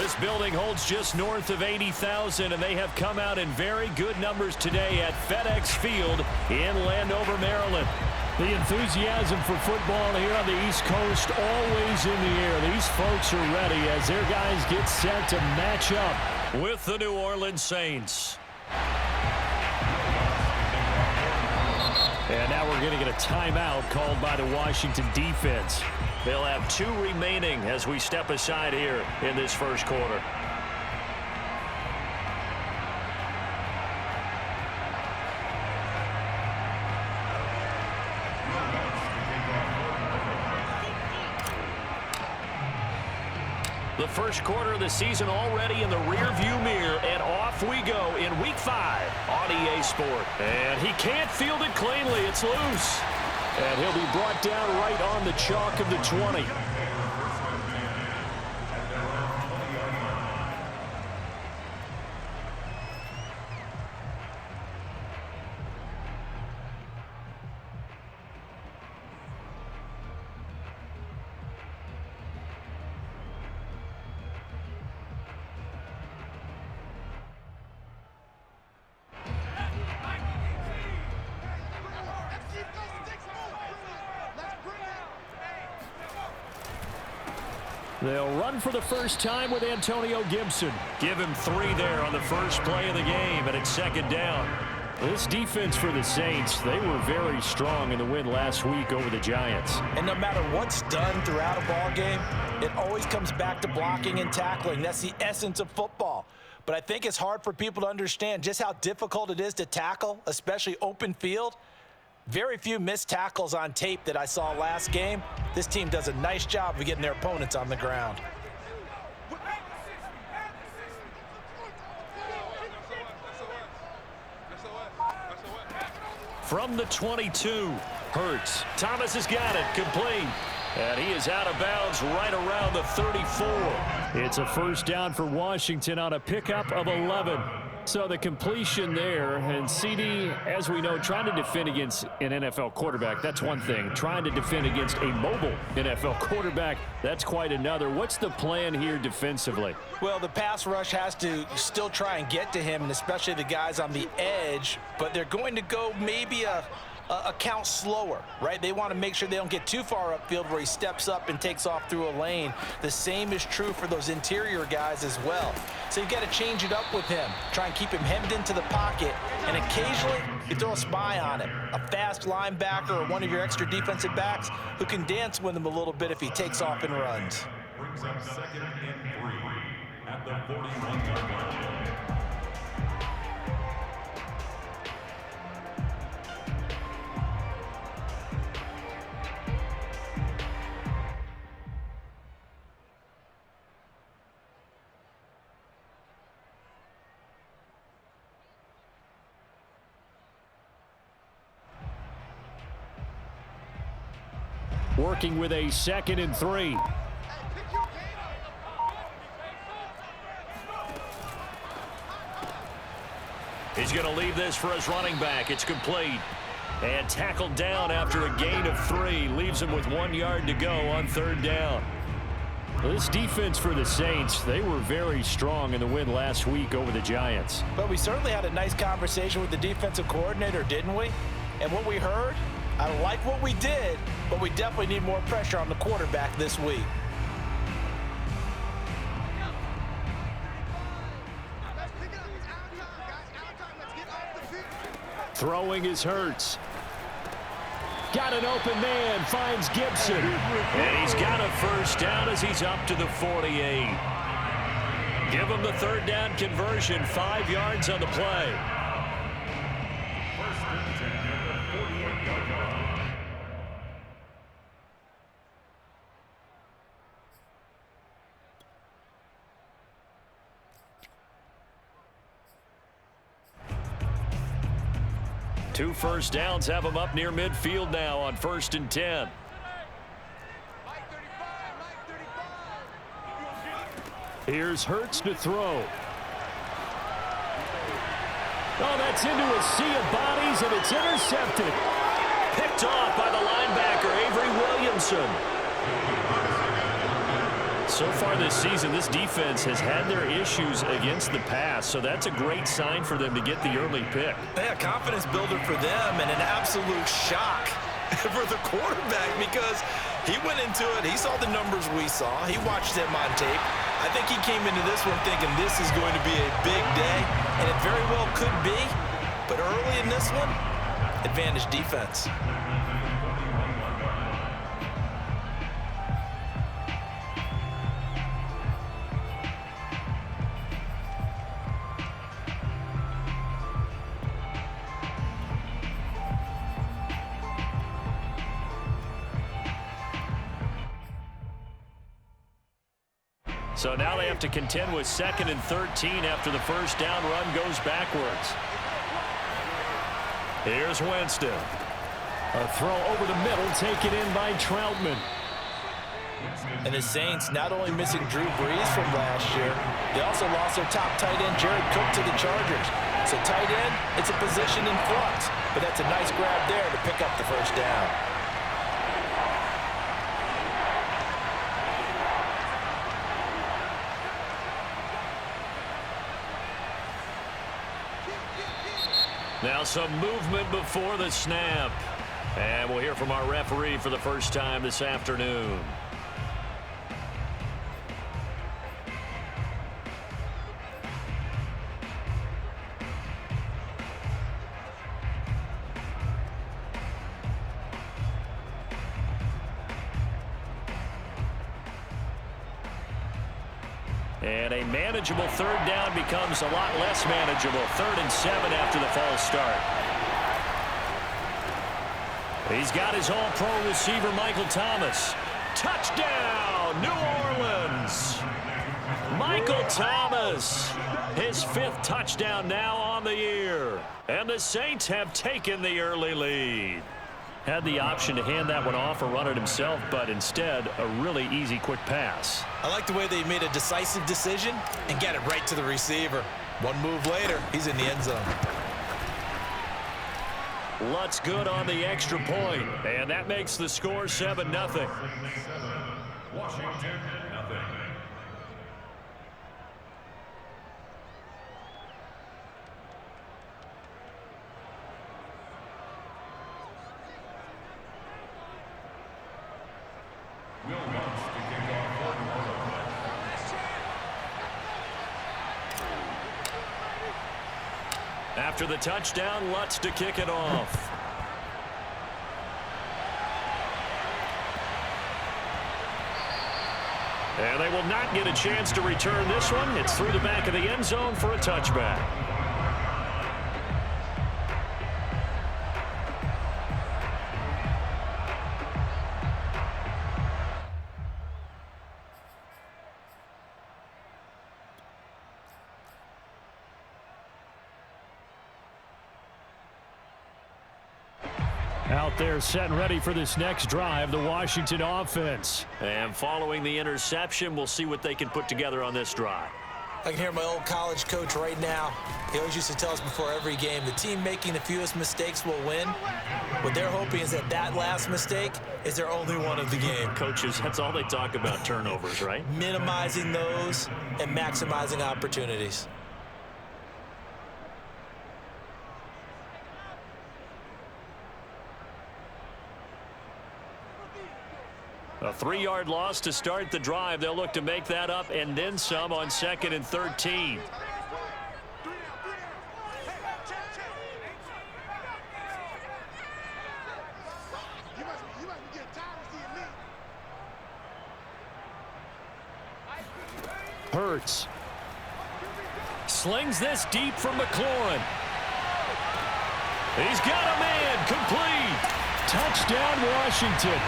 This building holds just north of 80,000, and they have come out in very good numbers today at FedEx Field in Landover, Maryland. The enthusiasm for football here on the East Coast always in the air. These folks are ready as their guys get set to match up with the New Orleans Saints. And now we're going to get a timeout called by the Washington defense. They'll have 2 remaining as we step aside here in this first quarter. The first quarter of the season already in the rearview mirror, and off we go in Week 5 on EA Sport. And he can't field it cleanly. It's loose. And he'll be brought down right on the chalk of the 20. They'll run for the first time with Antonio Gibson. Give him 3 there on the first play of the game, and it's second down. This defense for the Saints, they were very strong in the win last week over the Giants. And no matter what's done throughout a ball game, it always comes back to blocking and tackling. That's the essence of football. But I think it's hard for people to understand just how difficult it is to tackle, especially open field. Very few missed tackles on tape that I saw last game. This team does a nice job of getting their opponents on the ground. From the 22, Hurts. Thomas has got it, complete. And he is out of bounds right around the 34. It's a first down for Washington on a pickup of 11. So the completion there, and CD, as we know, trying to defend against an NFL quarterback, that's one thing. Trying to defend against a mobile NFL quarterback, that's quite another. What's the plan here defensively? Well, the pass rush has to still try and get to him, and especially the guys on the edge, but they're going to go maybe a count slower, right? They want to make sure they don't get too far upfield where he steps up and takes off through a lane. The same is true for those interior guys as well. So you've got to change it up with him. Try and keep him hemmed into the pocket, and occasionally you throw a spy on him. A fast linebacker or one of your extra defensive backs who can dance with him a little bit if he takes off and runs. Brings up 2nd and 3 at the 41-yard line. Working with a 2nd and 3. He's going to leave this for his running back. It's complete. And tackled down after a gain of 3. Leaves him with 1 yard to go on 3rd down. This defense for the Saints, they were very strong in the win last week over the Giants. But we certainly had a nice conversation with the defensive coordinator, didn't we? And what we heard, I like what we did, but we definitely need more pressure on the quarterback this week. Throwing is Hurts. Got an open man, finds Gibson. And he's got a first down as he's up to the 48. Give him the 3rd down conversion, 5 yards on the play. First and 10 at the 48-yard line. Two first downs have him up near midfield now on 1st and 10. Here's Hurts to throw. Oh, that's into a sea of bodies, and it's intercepted. Picked off by the linebacker, Avery Williamson. so far this season, this defense has had their issues against the pass, so that's a great sign for them to get the early pick. Yeah, confidence builder for them and an absolute shock for the quarterback because he went into it. He saw the numbers we saw. He watched them on tape. I think he came into this one thinking this is going to be a big day, and it very well could be. But early in this one, advantage defense. So now they have to contend with 2nd and 13 after the first down run goes backwards. Here's Winston. A throw over the middle taken in by Troutman. And the Saints not only missing Drew Brees from last year, they also lost their top tight end, Jared Cook, to the Chargers. So tight end, it's a position in flux, but that's a nice grab there to pick up the first down. Now some movement before the snap. And we'll hear from our referee for the first time this afternoon. And a manageable third down becomes a lot less manageable. 3rd and 7 after the false start. He's got his all-pro receiver, Michael Thomas. Touchdown, New Orleans. Michael Thomas, his 5th touchdown now on the year. And the Saints have taken the early lead. Had the option to hand that one off or run it himself, but instead, a really easy, quick pass. I like the way they made a decisive decision and get it right to the receiver. One move later, he's in the end zone. Lutz good on the extra point, and that makes the score 7-0. Washington, nothing. After the touchdown, Lutz to kick it off. And they will not get a chance to return this one. It's through the back of the end zone for a touchback. Out there set and ready for this next drive, the Washington offense. And following the interception, we'll see what they can put together on this drive. I can hear my old college coach right now. He always used to tell us before every game, the team making the fewest mistakes will win. What they're hoping is that that last mistake is their only one of the game. Coaches, that's all they talk about, turnovers, right? Minimizing those and maximizing opportunities. A 3-yard loss to start the drive. They'll look to make that up and then some on 2nd and 13. Hurts. Slings this deep from McLaurin. He's got a man. Complete. Touchdown, Washington.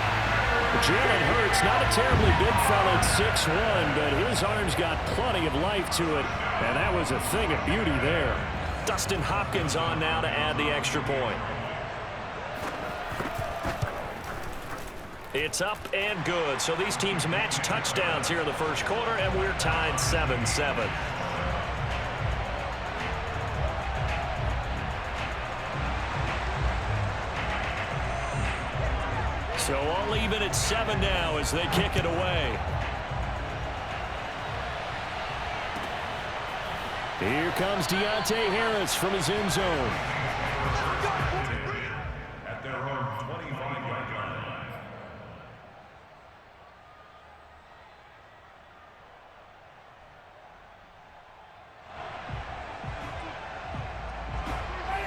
Jalen Hurts, not a terribly big fella at 6'1", but his arms got plenty of life to it, and that was a thing of beauty there. Dustin Hopkins on now to add the extra point. It's up and good. So these teams match touchdowns here in the first quarter, and we're tied 7-7. So all even at 7 now as they kick it away. Here comes Deontay Harris from his end zone. At their own 25-yard line.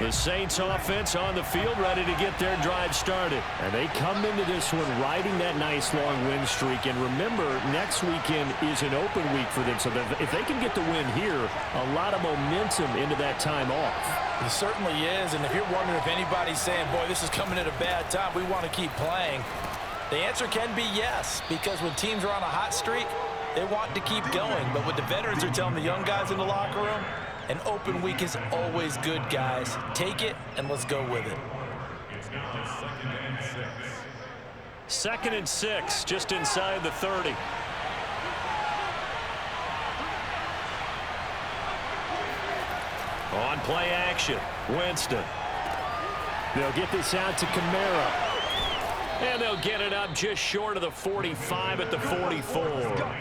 The Saints offense on the field, ready to get their drive started. And they come into this one riding that nice long win streak. And remember, next weekend is an open week for them. So if they can get the win here, a lot of momentum into that time off. It certainly is. And if you're wondering if anybody's saying, boy, this is coming at a bad time, we want to keep playing, the answer can be yes. Because when teams are on a hot streak, they want to keep going. But what the veterans are telling the young guys in the locker room, an open week is always good, guys. Take it, and let's go with it. It's now 2nd and 6. 2nd and 6, just inside the 30. On play action, Winston. They'll get this out to Kamara. And they'll get it up just short of the 45 at the 44.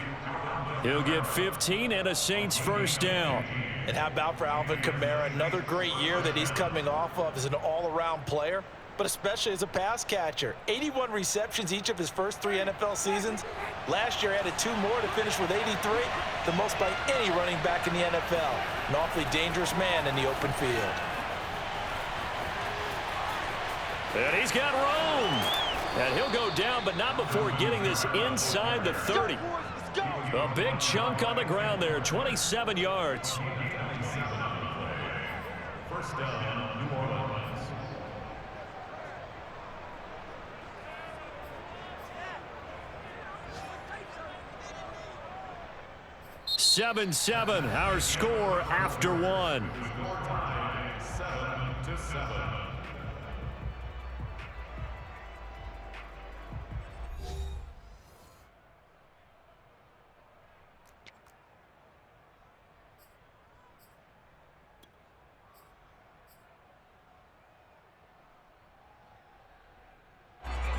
He'll get 15 and a Saints first down. And how about for Alvin Kamara? Another great year that he's coming off of as an all-around player, but especially as a pass catcher. 81 receptions each of his first 3 NFL seasons. Last year added 2 more to finish with 83, the most by any running back in the NFL. An awfully dangerous man in the open field. And he's got room. And he'll go down, but not before getting this inside the 30. A big chunk on the ground there, 27 yards. First down, New Orleans. 7-7, our score after 1. 7-7.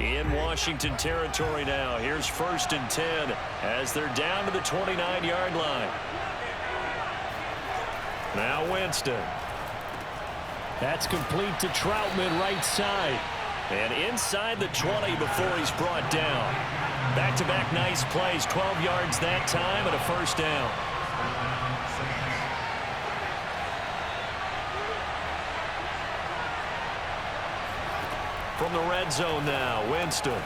In Washington territory now. Here's 1st and 10 as they're down to the 29-yard line. Now Winston. That's complete to Troutman right side. And inside the 20 before he's brought down. Back-to-back nice plays. 12 yards that time and a first down. From the red zone now, Winston.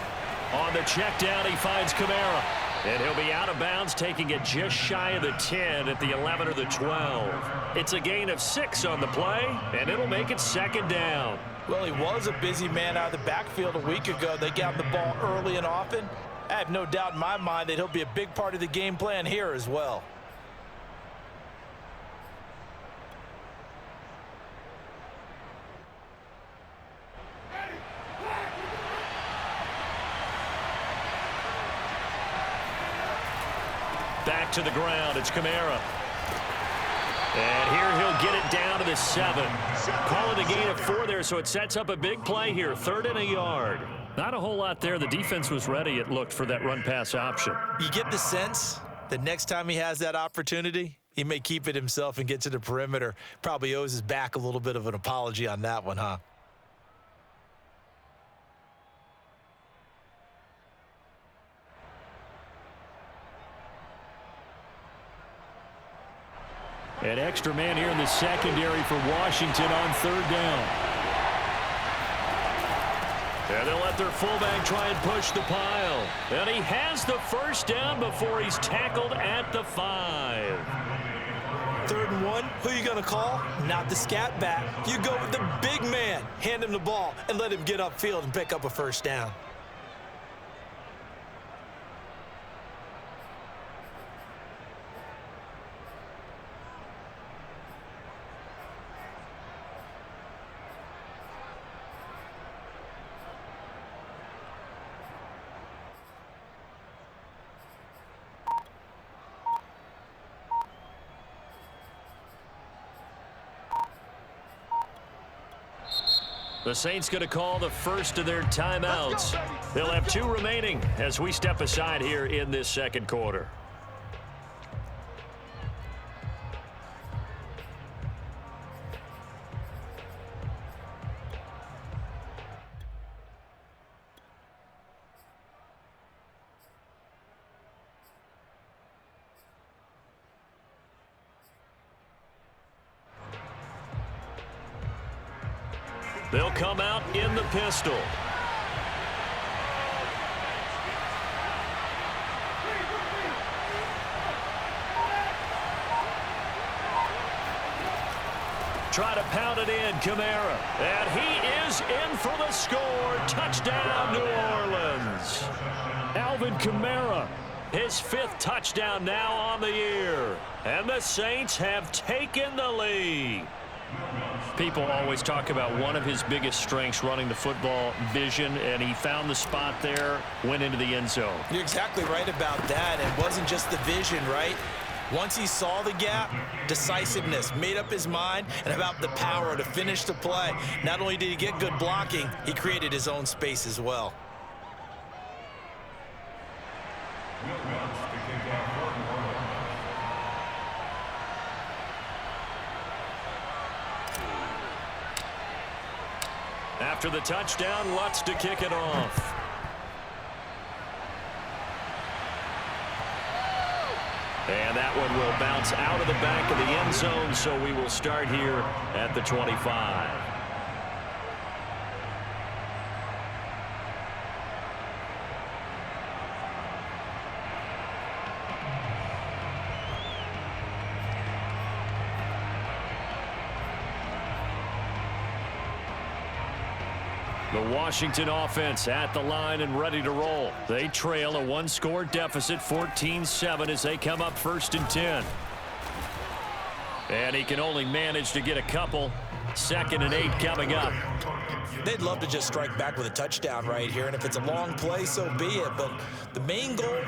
On the check down, he finds Kamara. And he'll be out of bounds, taking it just shy of the 10 at the 11 or the 12. It's a gain of 6 on the play, and it'll make it 2nd down. Well, he was a busy man out of the backfield a week ago. They got the ball early and often. I have no doubt in my mind that he'll be a big part of the game plan here as well. Back to the ground, it's Kamara. And here he'll get it down to the 7. Calling a gain of 4 there, so it sets up a big play here. 3rd and a yard. Not a whole lot there. The defense was ready, it looked, for that run-pass option. You get the sense that next time he has that opportunity, he may keep it himself and get to the perimeter. Probably owes his back a little bit of an apology on that one, huh? An extra man here in the secondary for Washington on 3rd down. And they'll let their fullback try and push the pile. And he has the first down before he's tackled at the 5. 3rd and 1, who are you going to call? Not the scat back. You go with the big man. Hand him the ball and let him get upfield and pick up a first down. The Saints going to call the first of their timeouts. They'll have 2 remaining as we step aside here in this 2nd quarter. They'll come out in the pistol. Try to pound it in, Kamara. And he is in for the score. Touchdown, New Orleans. Alvin Kamara. His 5th touchdown now on the year. And the Saints have taken the lead. People always talk about one of his biggest strengths, running the football, vision, and he found the spot there, went into the end zone. You're exactly right about that. It wasn't just the vision, right? Once he saw the gap, decisiveness, made up his mind, and about the power to finish the play. Not only did he get good blocking, he created his own space as well. After the touchdown, Lutz to kick it off. And that one will bounce out of the back of the end zone, so we will start here at the 25. The Washington offense at the line and ready to roll. They trail a one-score deficit, 14-7, as they come up 1st and 10. And he can only manage to get a couple. 2nd and 8 coming up. They'd love to just strike back with a touchdown right here, and if it's a long play, so be it. But the main goal,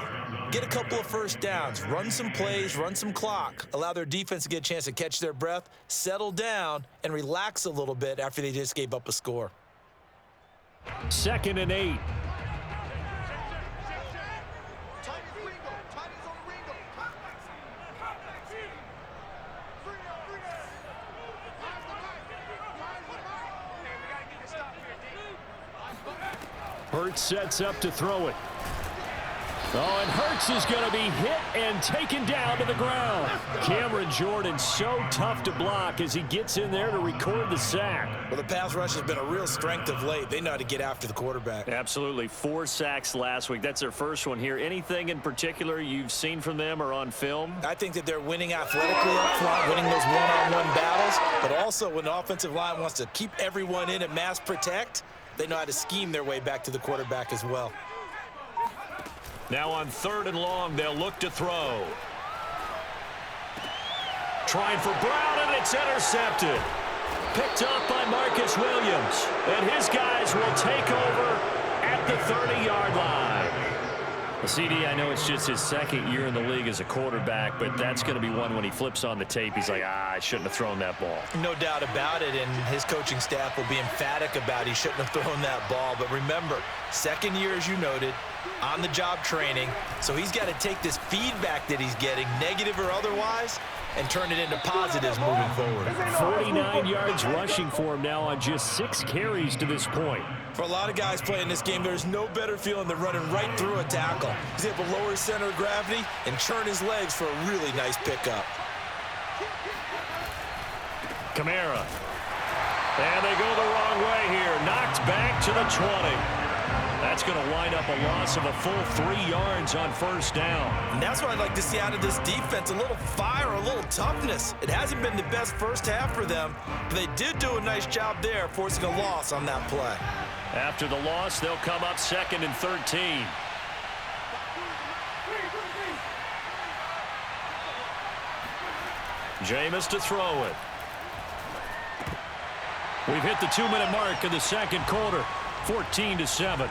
get a couple of first downs, run some plays, run some clock, allow their defense to get a chance to catch their breath, settle down, and relax a little bit after they just gave up a score. 2nd and 8. Hurts sets up to throw it. Oh, and Hurts is going to be hit and taken down to the ground. Cameron Jordan so tough to block as he gets in there to record the sack. Well, the pass rush has been a real strength of late. They know how to get after the quarterback. Absolutely. 4 sacks last week. That's their first one here. Anything in particular you've seen from them or on film? I think that they're winning athletically up front, winning those one-on-one battles, but also when the offensive line wants to keep everyone in and mass protect, they know how to scheme their way back to the quarterback as well. Now on 3rd and long, they'll look to throw. Trying for Brown, and it's intercepted. Picked up by Marcus Williams. And his guys will take over at the 30-yard line. CD, I know it's just his 2nd year in the league as a quarterback, but that's going to be one when he flips on the tape. He's like, I shouldn't have thrown that ball. No doubt about it, and his coaching staff will be emphatic about he shouldn't have thrown that ball. But remember, 2nd year, as you noted, on-the-job training, so he's got to take this feedback that he's getting, negative or otherwise, and turn it into positives moving forward. 49 yards rushing for him now on just 6 carries to this point. For a lot of guys playing this game, there's no better feeling than running right through a tackle. He's able to lower his center of gravity and churn his legs for a really nice pickup. Kamara. And they go the wrong way here. Knocked back to the 20. That's going to wind up a loss of a full 3 yards on 1st down. And that's what I'd like to see out of this defense, a little fire, a little toughness. It hasn't been the best first half for them, but they did do a nice job there, forcing a loss on that play. After the loss, they'll come up 2nd and 13. Jameis to throw it. We've hit the 2-minute mark of the 2nd quarter, 14-7.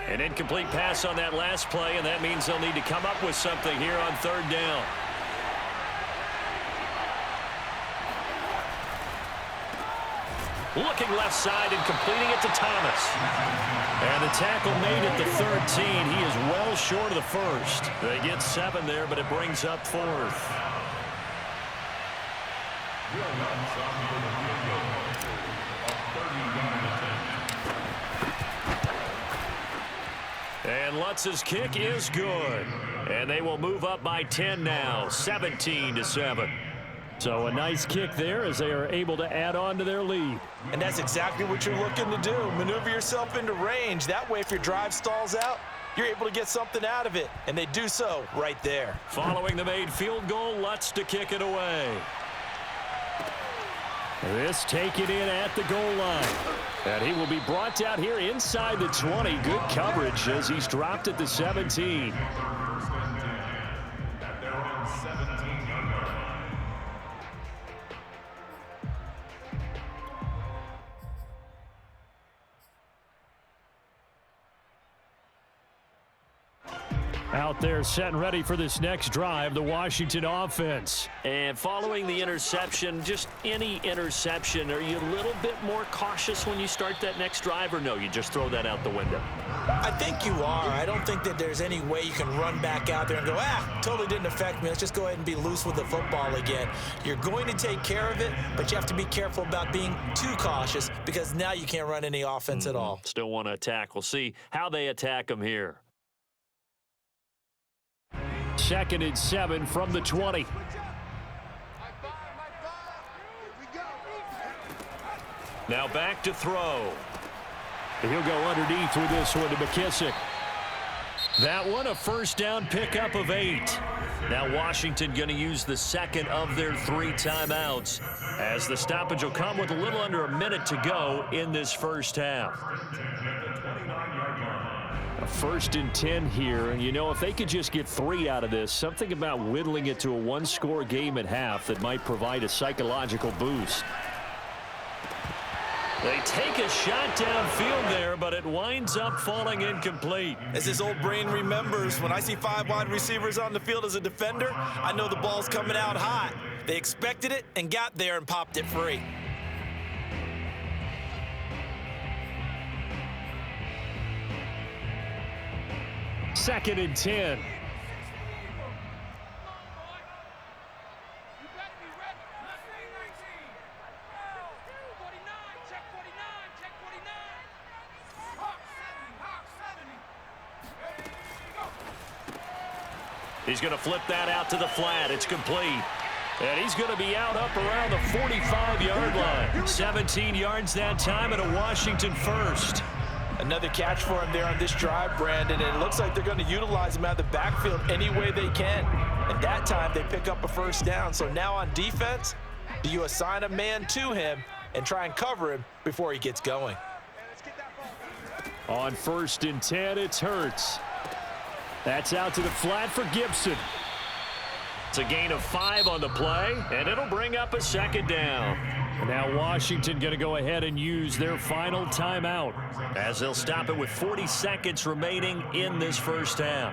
An incomplete pass on that last play, and that means they'll need to come up with something here on 3rd down. Looking left side and completing it to Thomas. And the tackle made at the 13. He is well short of the 1st. They get 7 there, but it brings up 4th. some for the field goal. A 30-yard attempt. And Lutz's kick is good. And they will move up by 10 now, 17-7. So a nice kick there as they are able to add on to their lead. And that's exactly what you're looking to do. Maneuver yourself into range. That way, if your drive stalls out, you're able to get something out of it. And they do so right there. Following the made field goal, Lutz to kick it away. This taken in at the goal line. And he will be brought down here inside the 20. Good coverage as he's dropped at the 17. At their own 17-yard line. Out there set and ready for this next drive, the Washington offense. And following the interception, just any interception, are you a little bit more cautious when you start that next drive, or no, you just throw that out the window? I think you are. I don't think that there's any way you can run back out there and go, totally didn't affect me. Let's just go ahead and be loose with the football again. You're going to take care of it, but you have to be careful about being too cautious because now you can't run any offense at all. Still want to attack. We'll see how they attack them here. 2nd and 7 from the 20. Now back to throw. He'll go underneath with this one to McKissick. That one a first down pickup of 8. Now Washington going to use the second of their 3 timeouts as the stoppage will come with a little under a minute to go in this first half. A 1st and 10 here, and you know, if they could just get 3 out of this, something about whittling it to a one-score game at half that might provide a psychological boost. They take a shot downfield there, but it winds up falling incomplete. As his old brain remembers, when I see 5 wide receivers on the field as a defender, I know the ball's coming out hot. They expected it and got there and popped it free. Second and 10. He's going to flip that out to the flat. It's complete. And he's going to be out up around the 45-yard line. 17 yards that time and a Washington first. Another catch for him there on this drive, Brandon, and it looks like they're going to utilize him out of the backfield any way they can. And that time they pick up a first down. So now on defense, do you assign a man to him and try and cover him before he gets going? On 1st and 10, it's Hurts. That's out to the flat for Gibson. It's a gain of 5 on the play, and it'll bring up a second down. And now Washington going to go ahead and use their final timeout, as they'll stop it with 40 seconds remaining in this first half.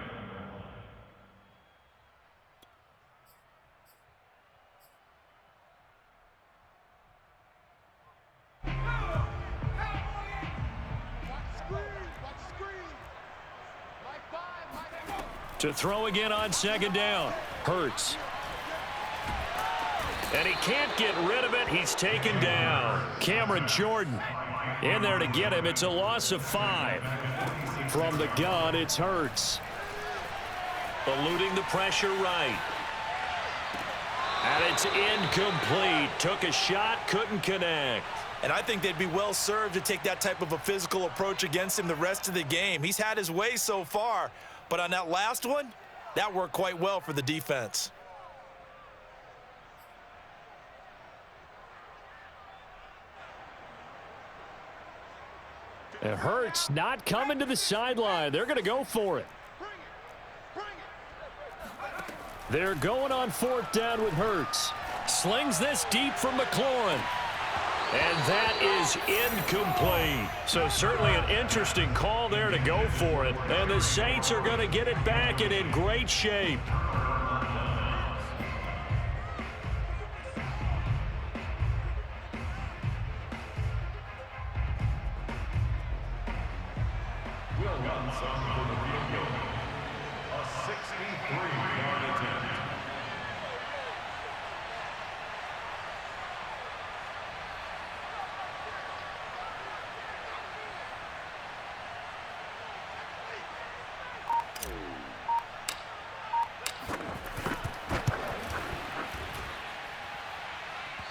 To throw again on 2nd down. Hurts. And he can't get rid of it. He's taken down. Cameron Jordan in there to get him. It's a loss of 5. From the gun, it's Hurts. Eluding the pressure right. And it's incomplete. Took a shot, couldn't connect. And I think they'd be well served to take that type of a physical approach against him the rest of the game. He's had his way so far, but on that last one, that worked quite well for the defense. It Hurts not coming to the sideline. They're going to go for it. They're going on 4th down with Hurts. Slings this deep from McLaurin. And that is incomplete. So certainly an interesting call there to go for it. And the Saints are going to get it back and in great shape. Will run some for the field goal. A 63-yard attempt.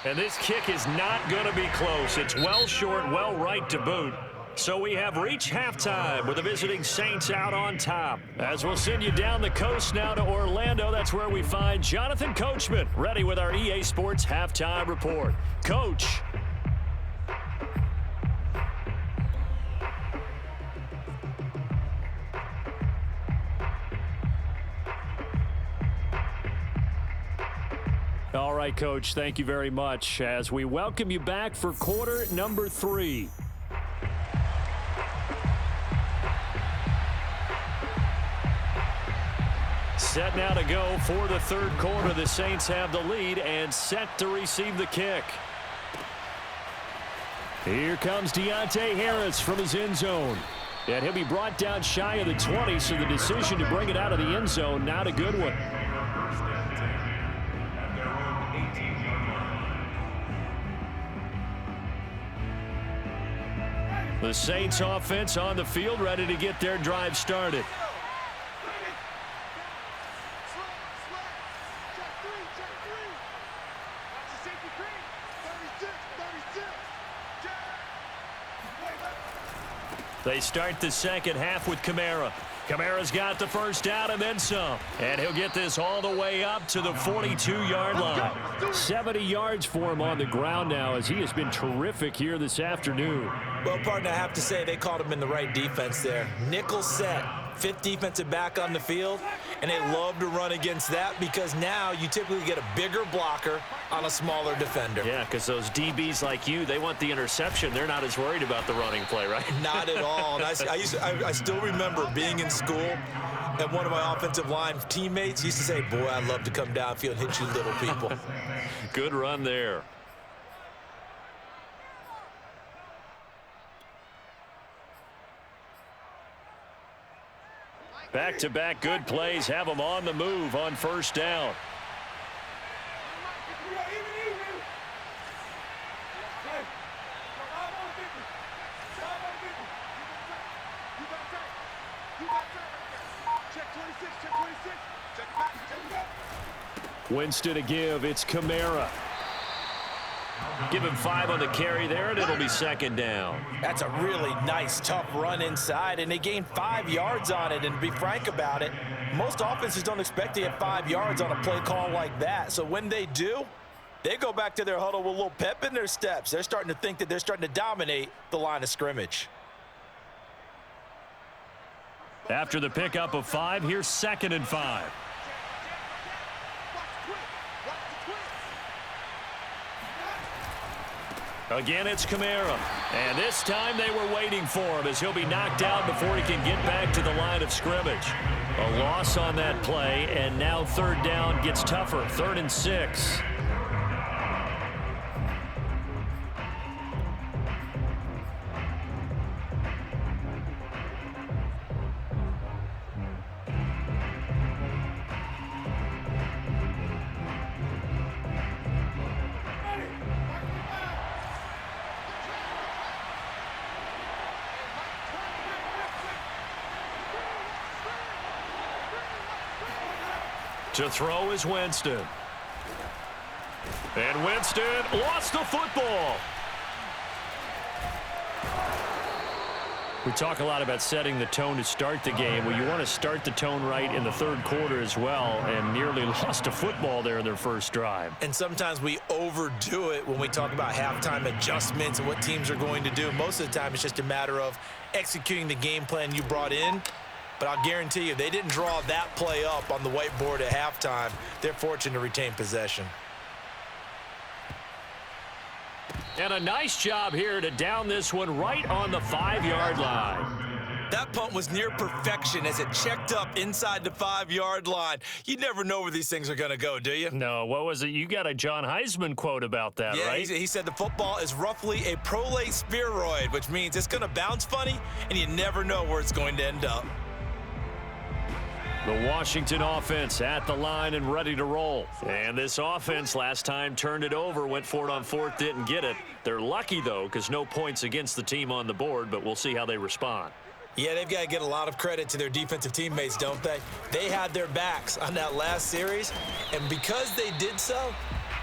And this kick is not going to be close. It's well short, well right to boot. So we have reached halftime with the visiting Saints out on top. As we'll send you down the coast now to Orlando, that's where we find Jonathan Coachman, ready with our EA Sports halftime report. Coach. All right, Coach, thank you very much as we welcome you back for quarter number 3. Set now to go for the third quarter. The Saints have the lead and set to receive the kick. Here comes Deontay Harris from his end zone. And he'll be brought down shy of the 20, so the decision to bring it out of the end zone, not a good one. The Saints offense on the field, ready to get their drive started. They start the second half with Kamara. Kamara's got the first down and then some. And he'll get this all the way up to the 42-yard line. 70 yards for him on the ground now as he has been terrific here this afternoon. Well, partner, I have to say they called him in the right defense there. Nickel set, 5th defensive back on the field, and they love to run against that because now you typically get a bigger blocker on a smaller defender. Yeah, because those DBs like you, they want the interception. They're not as worried about the running play, right? Not at all. And I still remember being in school, and one of my offensive line teammates used to say, boy, I'd love to come downfield and hit you little people. Good run there. Back-to-back good plays have them on the move on first down. Winston to give. It's Kamara. Give him 5 on the carry there, and it'll be second down. That's a really nice, tough run inside, and they gained 5 yards on it. And to be frank about it, most offenses don't expect to get 5 yards on a play call like that. So when they do, they go back to their huddle with a little pep in their steps. They're starting to think that they're starting to dominate the line of scrimmage. After the pickup of 5, here's 2nd and 5. Again, it's Kamara. And this time they were waiting for him as he'll be knocked out before he can get back to the line of scrimmage. A loss on that play, and now third down gets tougher. 3rd and 6. To throw is Winston. And Winston lost the football. We talk a lot about setting the tone to start the game. Well, you want to start the tone right in the third quarter as well, and nearly lost a football there in their first drive. And sometimes we overdo it when we talk about halftime adjustments and what teams are going to do. Most of the time, it's just a matter of executing the game plan you brought in. But I'll guarantee you, they didn't draw that play up on the whiteboard at halftime. They're fortunate to retain possession. And a nice job here to down this one right on the 5-yard line. That punt was near perfection as it checked up inside the 5-yard line. You never know where these things are going to go, do you? No, what was it? You got a John Heisman quote about that, right? Yeah, he said the football is roughly a prolate spheroid, which means it's going to bounce funny, and you never know where it's going to end up. The Washington offense at the line and ready to roll. And this offense last time turned it over, went for it on 4th, didn't get it. They're lucky, though, because no points against the team on the board, but we'll see how they respond. Yeah, they've got to get a lot of credit to their defensive teammates, don't they? They had their backs on that last series, and because they did so,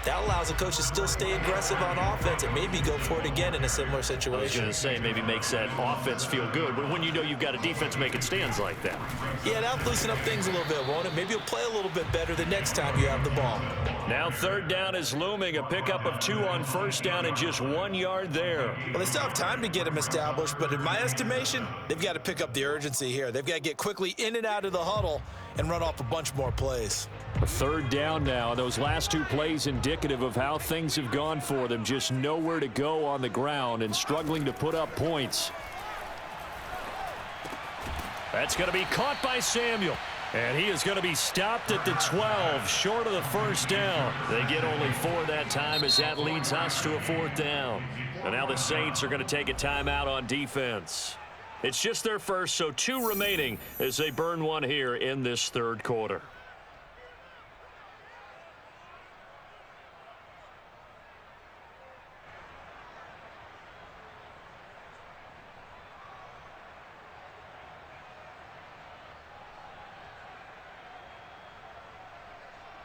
That allows the coach to still stay aggressive on offense and maybe go for it again in a similar situation. I was going to say, maybe makes that offense feel good, but when you know you've got a defense making stands like that. Yeah, that'll loosen up things a little bit, won't it? Maybe you'll play a little bit better the next time you have the ball. Now third down is looming. A pickup of 2 on first down and just 1 yard there. Well, they still have time to get them established, but in my estimation, they've got to pick up the urgency here. They've got to get quickly in and out of the huddle and run off a bunch more plays. A third down now. Those last 2 plays indicative of how things have gone for them. Just nowhere to go on the ground and struggling to put up points. That's going to be caught by Samuel. And he is going to be stopped at the 12, short of the first down. They get only 4 that time as that leads us to a 4th down. And now the Saints are going to take a timeout on defense. It's just their first, so 2 remaining as they burn 1 here in this third quarter.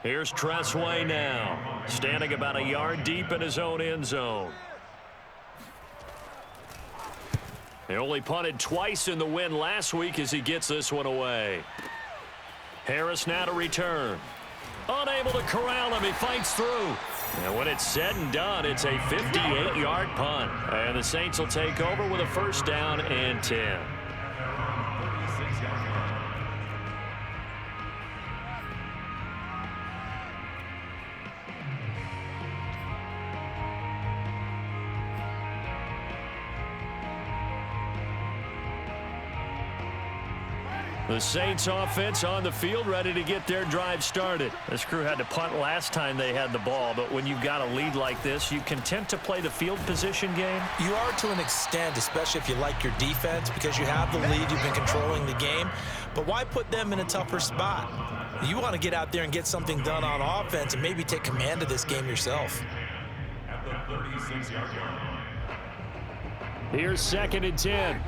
Here's Tressway now, standing about a yard deep in his own end zone. He only punted twice in the win last week as he gets this one away. Harris now to return. Unable to corral him, he fights through. And when it's said and done, it's a 58-yard punt. And the Saints will take over with a first down and 10. The Saints offense on the field ready to get their drive started. This crew had to punt last time they had the ball, but when you've got a lead like this, you content to play the field position game? You are to an extent, especially if you like your defense, because you have the lead, you've been controlling the game. But why put them in a tougher spot? You want to get out there and get something done on offense and maybe take command of this game yourself. At the 36-yard line. Here's 2nd and 10.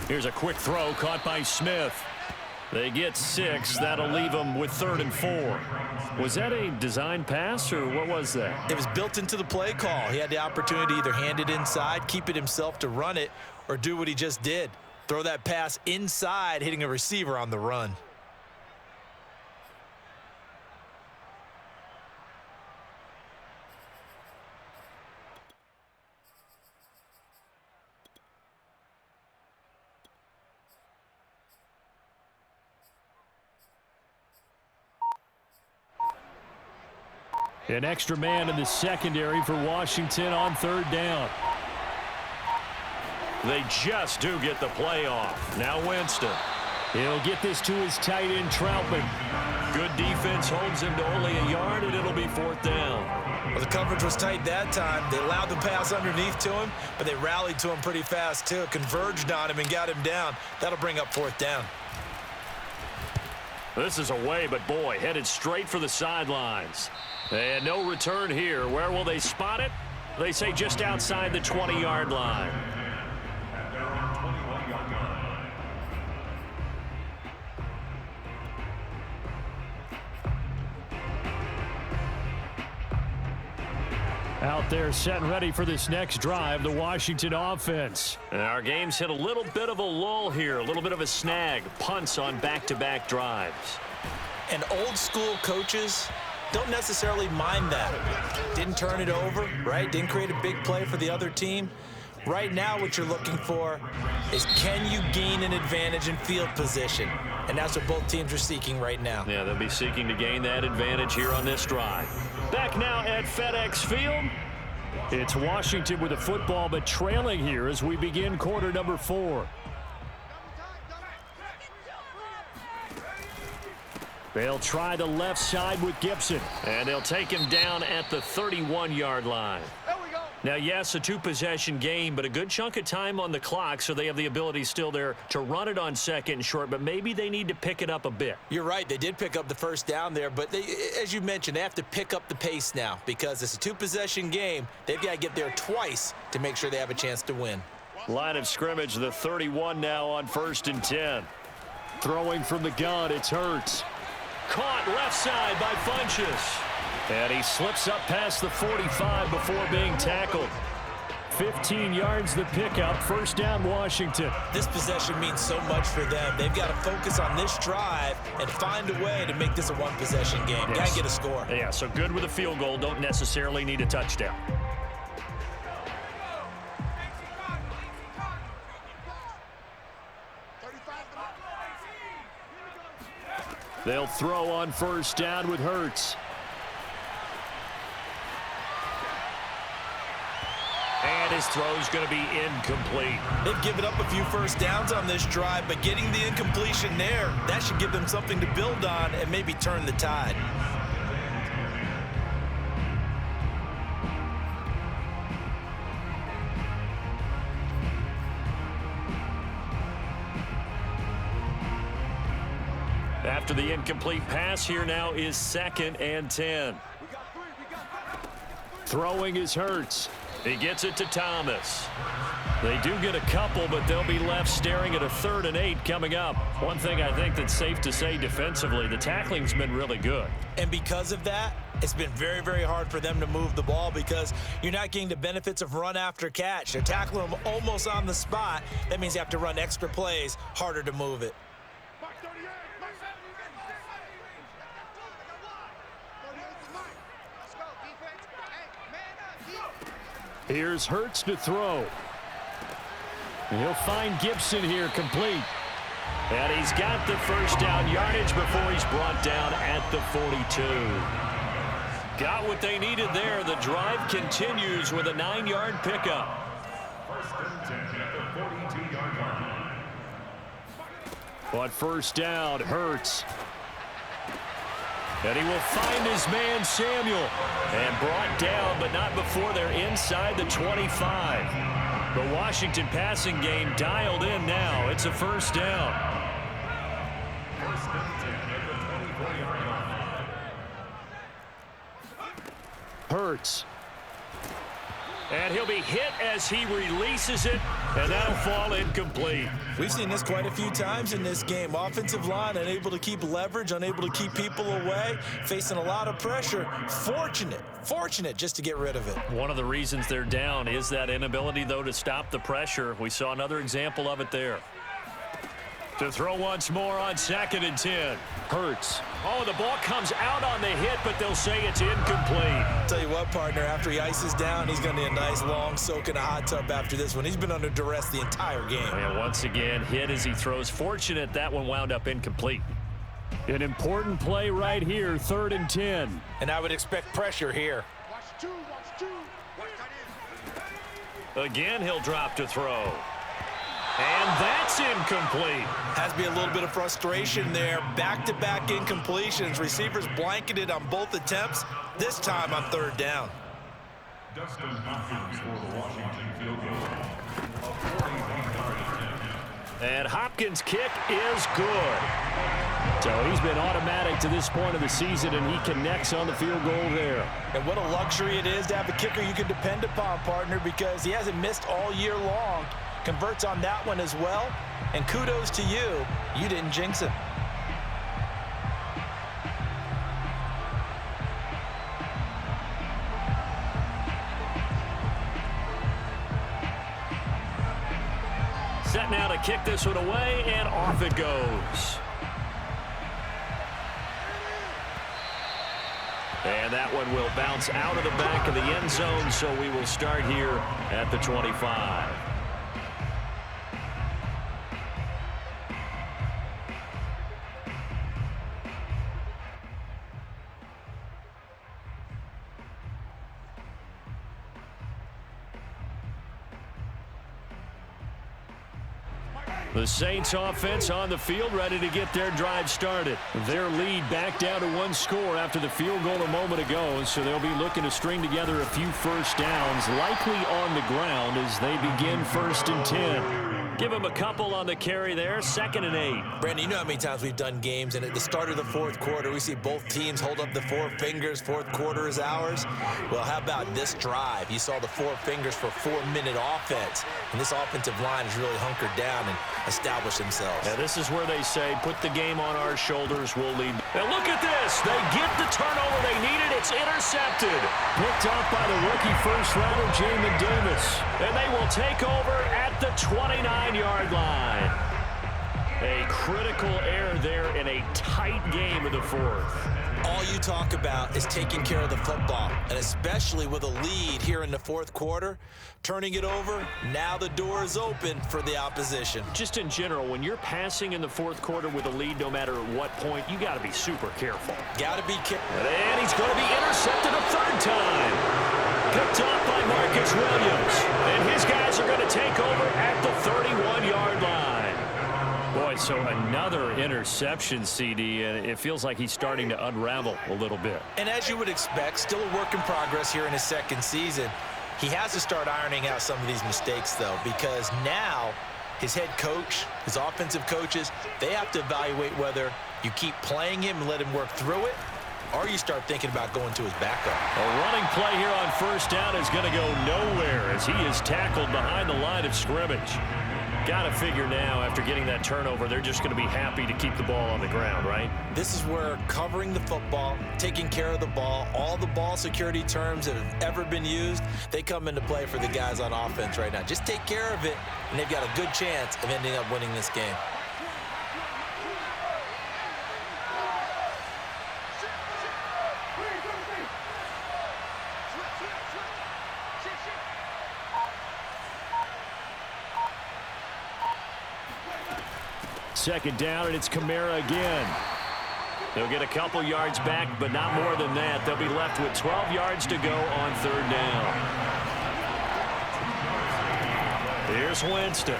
Here's a quick throw caught by Smith. They get 6. That'll leave them with 3rd and 4. Was that a design pass, or what was that? It was built into the play call. He had the opportunity to either hand it inside, keep it himself to run it, or do what he just did. Throw that pass inside, hitting a receiver on the run. An extra man in the secondary for Washington on 3rd down. They just do get the play off. Now Winston. He'll get this to his tight end, Troutman. Good defense holds him to only a yard, and it'll be 4th down. Well, the coverage was tight that time. They allowed the pass underneath to him, but they rallied to him pretty fast, too. Converged on him and got him down. That'll bring up 4th down. This is away, but boy, headed straight for the sidelines. And no return here. Where will they spot it? They say just outside the 20-yard line. At their own 21-yard line. Out there set and ready for this next drive, the Washington offense. And our game's hit a little bit of a lull here, a little bit of a snag. Punts on back-to-back drives. And old school coaches don't necessarily mind that. Didn't turn it over, right? Didn't create a big play for the other team. Right now what you're looking for is, can you gain an advantage in field position? And that's what both teams are seeking right now. Yeah, they'll be seeking to gain that advantage here on this drive. Back now at FedEx Field. It's Washington with the football, but trailing here as we begin quarter number 4. They'll try the left side with Gibson. And they'll take him down at the 31-yard line. Now, yes, a 2-possession game, but a good chunk of time on the clock, so they have the ability still there to run it on 2nd and short, but maybe they need to pick it up a bit. You're right. They did pick up the first down there, but they, as you mentioned, they have to pick up the pace now because it's a 2-possession game. They've got to get there twice to make sure they have a chance to win. Line of scrimmage, the 31 now on 1st and 10. Throwing from the gun, it's Hurts. Caught left side by Funchess. And he slips up past the 45 before being tackled. 15 yards the pickup. First down, Washington. This possession means so much for them. They've got to focus on this drive and find a way to make this a one-possession game. Yes. Got to get a score. Yeah, so good with a field goal. Don't necessarily need a touchdown. They'll throw on first down with Hurts. And his throw's going to be incomplete. They've given up a few first downs on this drive, but getting the incompletion there, that should give them something to build on and maybe turn the tide. After the incomplete pass, here now is 2nd and 10. Throwing is Hurts. He gets it to Thomas. They do get a couple, but they'll be left staring at a 3rd and 8 coming up. One thing I think that's safe to say defensively, the tackling's been really good. And because of that, it's been very, very hard for them to move the ball because you're not getting the benefits of run after catch. They're tackling them almost on the spot. That means you have to run extra plays, harder to move it. Here's Hurts to throw. He'll find Gibson here, complete. And he's got the first down yardage before he's brought down at the 42. Got what they needed there. The drive continues with a 9-yard pickup. First and 10 at the 42-yard line. But first down, Hurts. And he will find his man, Samuel. And brought down, but not before they're inside the 25. The Washington passing game dialed in now. It's a first down. First and 10 at the 24-yard line. Hurts. And he'll be hit as he releases it, and that'll fall incomplete. We've seen this quite a few times in this game. Offensive line unable to keep leverage, unable to keep people away, facing a lot of pressure. Fortunate just to get rid of it. One of the reasons they're down is that inability, though, to stop the pressure. We saw another example of it there. To throw once more on 2nd and 10. Hurts. Oh, the ball comes out on the hit, but they'll say it's incomplete. Tell you what, partner, after he ices down, he's going to need a nice long soak in a hot tub after this one. He's been under duress the entire game. And once again, hit as he throws. Fortunate that one wound up incomplete. An important play right here, 3rd and 10. And I would expect pressure here. Again, he'll drop to throw. And that's incomplete. Has to be a little bit of frustration there. Back-to-back incompletions. Receivers blanketed on both attempts, this time on 3rd down. Dustin Hopkins for the Washington field goal. A 41-yard attempt. And Hopkins' kick is good. So he's been automatic to this point of the season, and he connects on the field goal there. And what a luxury it is to have a kicker you can depend upon, partner, because he hasn't missed all year long. Converts on that one as well. And kudos to you. You didn't jinx it. Set now to kick this one away, and off it goes. And that one will bounce out of the back of the end zone, so we will start here at the 25. The Saints offense on the field, ready to get their drive started. Their lead back down to 1 score after the field goal a moment ago, so they'll be looking to string together a few first downs, likely on the ground as they begin 1st and 10. Give him a couple on the carry there. 2nd and 8. Brandon, you know how many times we've done games, and at the start of the fourth quarter, we see both teams hold up the 4 fingers. Fourth quarter is ours. Well, how about this drive? You saw the 4 fingers for 4-minute offense, and this offensive line has really hunkered down and established themselves. Now, this is where they say, put the game on our shoulders, we'll lead. Now, look at this. They get the turnover they needed. It's intercepted. Picked up by the rookie first-rounder, Jamin Davis. And they will take over at the 29-yard line. A critical error there in a tight game in the fourth. All you talk about is taking care of the football, and especially with a lead here in the fourth quarter, turning it over, now the door is open for the opposition. Just in general, when you're passing in the fourth quarter with a lead, no matter at what point, you got to be super careful. Got to be careful. And he's going to be intercepted a 3rd time. Picked off by Marcus Williams. And his guys are going to take over at the 31-yard line. Boy, so another interception, CD, and it feels like he's starting to unravel a little bit. And as you would expect, still a work in progress here in his 2nd season. He has to start ironing out some of these mistakes, though, because now his head coach, his offensive coaches, they have to evaluate whether you keep playing him and let him work through it, or you start thinking about going to his backup. A running play here on 1st down is going to go nowhere as he is tackled behind the line of scrimmage. Got to figure now, after getting that turnover, they're just going to be happy to keep the ball on the ground, right? This is where covering the football, taking care of the ball, all the ball security terms that have ever been used, they come into play for the guys on offense right now. Just take care of it, and they've got a good chance of ending up winning this game. Second down, and it's Kamara again. They'll get a couple yards back, but not more than that. They'll be left with 12 yards to go on 3rd down. Here's Winston.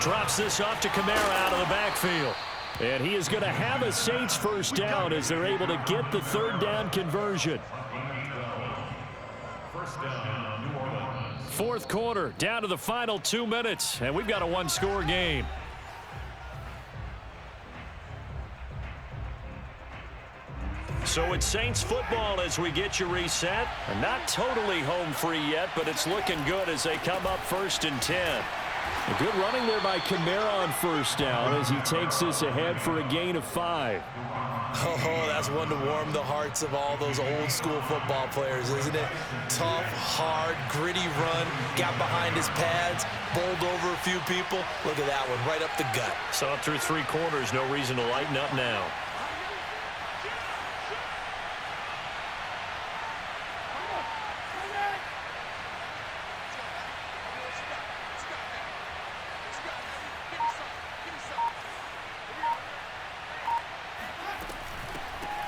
Drops this off to Kamara out of the backfield. And he is going to have a Saints 1st down as they're able to get the 3rd down conversion. 4th quarter, down to the final 2 minutes, and we've got a 1-score game. So it's Saints football as we get you reset. And not totally home free yet, but it's looking good as they come up 1st and 10. A good running there by Kamara on 1st down as he takes this ahead for a gain of 5. Oh, that's one to warm the hearts of all those old school football players, isn't it? Tough, hard, gritty run, got behind his pads, bowled over a few people. Look at that one, right up the gut. So through 3 quarters, no reason to lighten up now.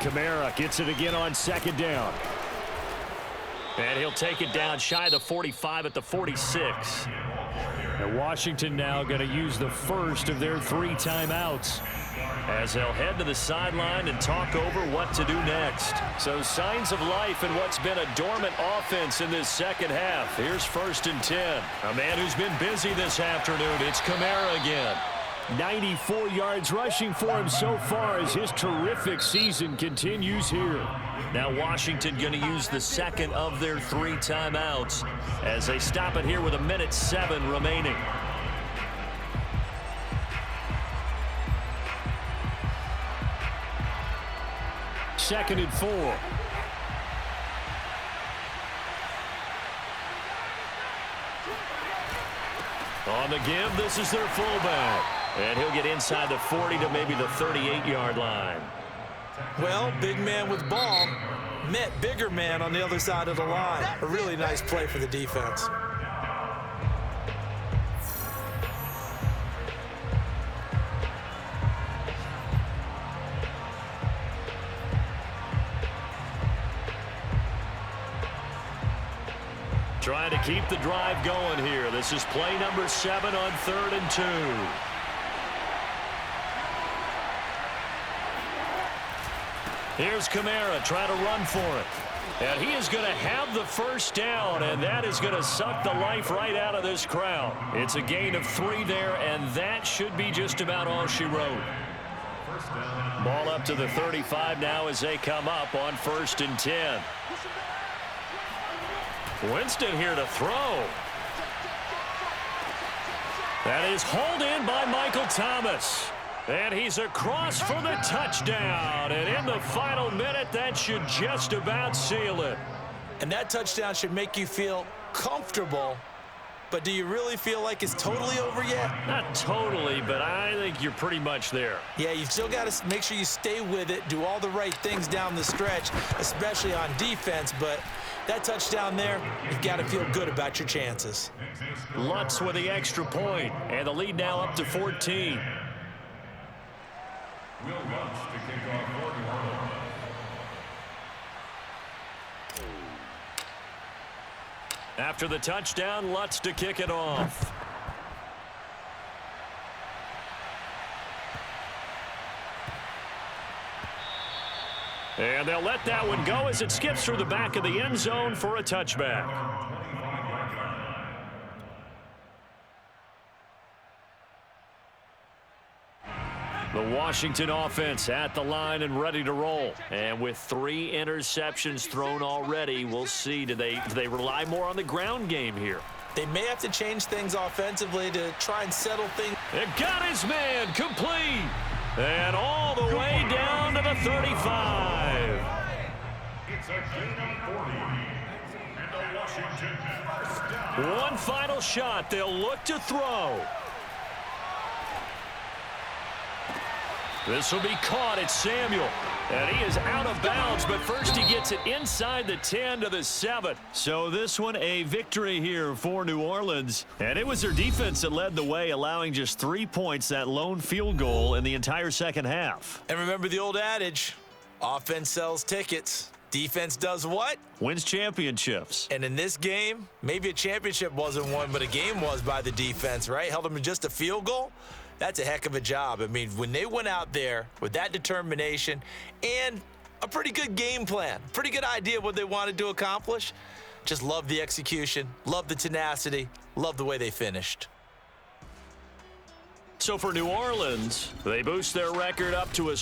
Kamara gets it again on 2nd down. And he'll take it down shy of the 45 at the 46. And Washington now going to use the first of their 3 timeouts as they'll head to the sideline and talk over what to do next. So signs of life in what's been a dormant offense in this 2nd half. Here's 1st and 10. A man who's been busy this afternoon. It's Kamara again. 94 yards rushing for him so far as his terrific season continues here. Now Washington going to use the 2nd of their 3 timeouts as they stop it here with 1:07 remaining. Second and 4. On the give, this is their fullback. And he'll get inside the 40 to maybe the 38-yard line. Well, big man with ball met bigger man on the other side of the line. A really nice play for the defense. Trying to keep the drive going here. This is play number 7 on 3rd and 2. Here's Kamara trying to run for it. And he is going to have the first down, and that is going to suck the life right out of this crowd. It's a gain of 3 there, and that should be just about all she wrote. Ball up to the 35 now as they come up on 1st and 10. Winston here to throw. That is hauled in by Michael Thomas. And he's across for the touchdown. And in the final minute, that should just about seal it. And that touchdown should make you feel comfortable. But do you really feel like it's totally over yet? Not totally, but I think you're pretty much there. Yeah, you've still got to make sure you stay with it, do all the right things down the stretch, especially on defense. But that touchdown there, you've got to feel good about your chances. Lutz with the extra point, and the lead now up to 14. Will Lutz to kick off for New Orleans. After the touchdown, Lutz to kick it off. And they'll let that one go as it skips through the back of the end zone for a touchback. The Washington offense at the line and ready to roll. And with 3 interceptions thrown already, we'll see. Do they rely more on the ground game here? They may have to change things offensively to try and settle things. It got his man complete. And all the way down to the 35. It's a gain of 40. And the Washington first down. One final shot. They'll look to throw. This will be caught. It's Samuel. And he is out of bounds, but first he gets it inside the 10 to the 7. So this one a victory here for New Orleans. And it was their defense that led the way, allowing just 3 points, that lone field goal in the entire second half. And remember the old adage, offense sells tickets. Defense does what? Wins championships. And in this game, maybe a championship wasn't won, but a game was by the defense, right? Held them to just a field goal. That's a heck of a job. I mean, when they went out there with that determination and a pretty good game plan, pretty good idea what they wanted to accomplish, just love the execution, love the tenacity, love the way they finished. So for New Orleans, they boost their record up to a